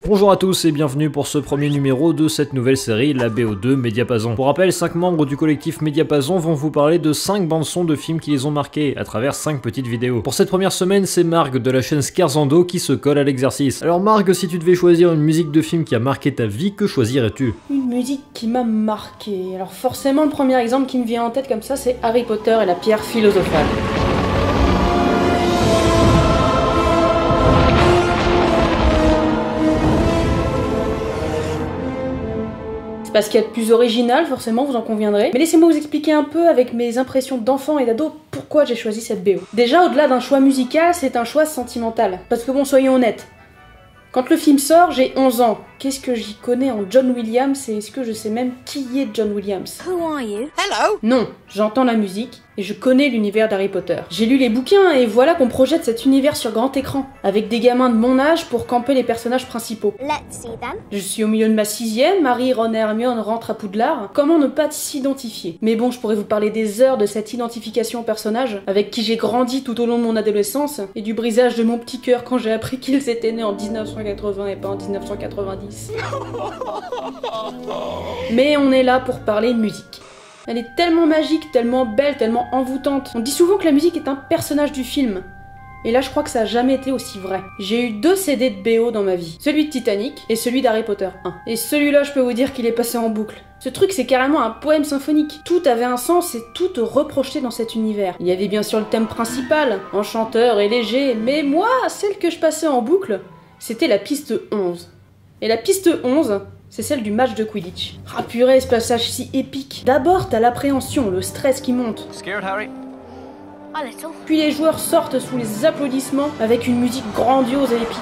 Bonjour à tous et bienvenue pour ce premier numéro de cette nouvelle série, la BO2 Mediapason. Pour rappel, 5 membres du collectif Mediapason vont vous parler de 5 bandes-sons de films qui les ont marqués, à travers 5 petites vidéos. Pour cette première semaine, c'est Marg de la chaîne Scarzando qui se colle à l'exercice. Alors Marg, si tu devais choisir une musique de film qui a marqué ta vie, que choisirais-tu? Une musique qui m'a marqué. Alors forcément, le premier exemple qui me vient en tête comme ça, c'est Harry Potter et la pierre philosophale. Parce qu'il y a de plus original, forcément, vous en conviendrez. Mais laissez-moi vous expliquer un peu, avec mes impressions d'enfant et d'ado, pourquoi j'ai choisi cette BO. Déjà, au-delà d'un choix musical, c'est un choix sentimental. Parce que bon, soyons honnêtes. Quand le film sort, j'ai 11 ans. Qu'est-ce que j'y connais en John Williams et est-ce que je sais même qui est John Williams? Who are you? Hello! Non, j'entends la musique et je connais l'univers d'Harry Potter. J'ai lu les bouquins et voilà qu'on projette cet univers sur grand écran, avec des gamins de mon âge pour camper les personnages principaux. Let's see them. Je suis au milieu de ma 6ème, Harry, Ron et Hermione rentrent à Poudlard. Comment ne pas s'identifier? Mais bon, je pourrais vous parler des heures de cette identification au personnage, avec qui j'ai grandi tout au long de mon adolescence, et du brisage de mon petit cœur quand j'ai appris qu'ils étaient nés en 1980 et pas en 1990. Mais on est là pour parler musique. Elle est tellement magique, tellement belle, tellement envoûtante. On dit souvent que la musique est un personnage du film. Et là, je crois que ça a jamais été aussi vrai. J'ai eu 2 CD de BO dans ma vie. Celui de Titanic et celui d'Harry Potter 1. Et celui-là, je peux vous dire qu'il est passé en boucle. Ce truc, c'est carrément un poème symphonique. Tout avait un sens et tout te reprojetait dans cet univers. Il y avait bien sûr le thème principal, enchanteur et léger, mais moi, celle que je passais en boucle, c'était la piste 11. Et la piste 11, c'est celle du match de Quidditch. Ah purée, ce passage si épique. D'abord, t'as l'appréhension, le stress qui monte. Scared, Harry? A little. Puis les joueurs sortent sous les applaudissements avec une musique grandiose et épique.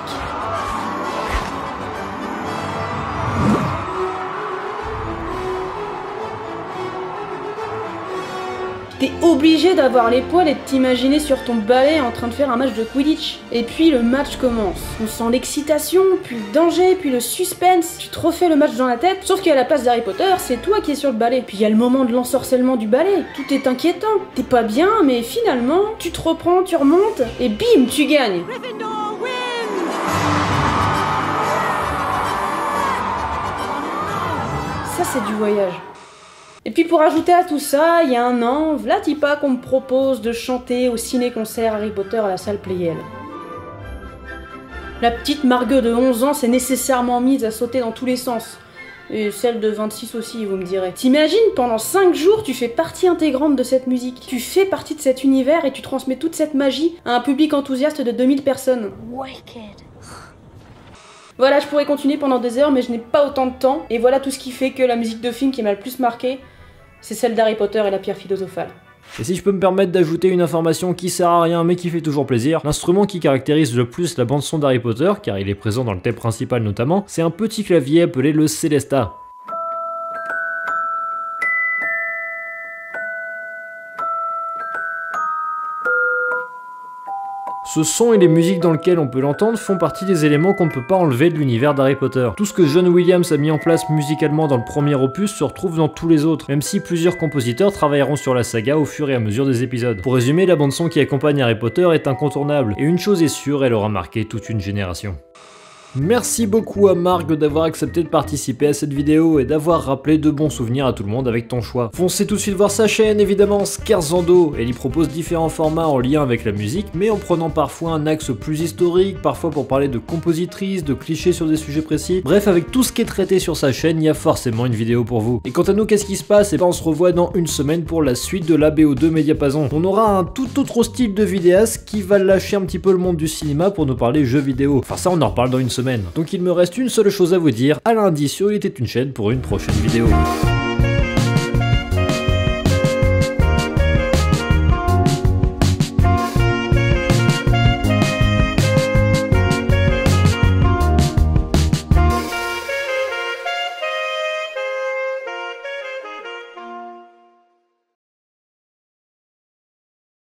T'es obligé d'avoir les poils et de t'imaginer sur ton balai en train de faire un match de Quidditch. Et puis le match commence. On sent l'excitation, puis le danger, puis le suspense. Tu te refais le match dans la tête, sauf qu'à la place d'Harry Potter, c'est toi qui es sur le balai. Puis il y a le moment de l'ensorcellement du balai. Tout est inquiétant. T'es pas bien, mais finalement, tu te reprends, tu remontes, et bim, tu gagnes. Gryffindor wins! Ça, c'est du voyage. Et puis pour ajouter à tout ça, il y a un an, Vlatipa qu'on me propose de chanter au ciné-concert Harry Potter à la salle Playel. La petite Margue de 11 ans s'est nécessairement mise à sauter dans tous les sens. Et celle de 26 aussi, vous me direz. T'imagines, pendant 5 jours, tu fais partie intégrante de cette musique. Tu fais partie de cet univers et tu transmets toute cette magie à un public enthousiaste de 2000 personnes. Wicked. Voilà, je pourrais continuer pendant des heures, mais je n'ai pas autant de temps. Et voilà tout ce qui fait que la musique de film qui m'a le plus marqué, c'est celle d'Harry Potter et la pierre philosophale. Et si je peux me permettre d'ajouter une information qui sert à rien mais qui fait toujours plaisir, l'instrument qui caractérise le plus la bande son d'Harry Potter, car il est présent dans le thème principal notamment, c'est un petit clavier appelé le Célesta. Ce son et les musiques dans lesquelles on peut l'entendre font partie des éléments qu'on ne peut pas enlever de l'univers d'Harry Potter. Tout ce que John Williams a mis en place musicalement dans le premier opus se retrouve dans tous les autres, même si plusieurs compositeurs travailleront sur la saga au fur et à mesure des épisodes. Pour résumer, la bande son qui accompagne Harry Potter est incontournable, et une chose est sûre, elle aura marqué toute une génération. Merci beaucoup à Marg d'avoir accepté de participer à cette vidéo et d'avoir rappelé de bons souvenirs à tout le monde avec ton choix. Foncez tout de suite voir sa chaîne, évidemment, Scarzando. Elle y propose différents formats en lien avec la musique, mais en prenant parfois un axe plus historique, parfois pour parler de compositrices, de clichés sur des sujets précis. Bref, avec tout ce qui est traité sur sa chaîne, il y a forcément une vidéo pour vous. Et quant à nous, qu'est-ce qui se passe? Et ben on se revoit dans une semaine pour la suite de la BO2 Mediapason. On aura un tout autre style de vidéaste qui va lâcher un petit peu le monde du cinéma pour nous parler jeux vidéo. Enfin ça, on en reparle dans une semaine. Donc il me reste une seule chose à vous dire, à lundi sur Il était une chaîne pour une prochaine vidéo.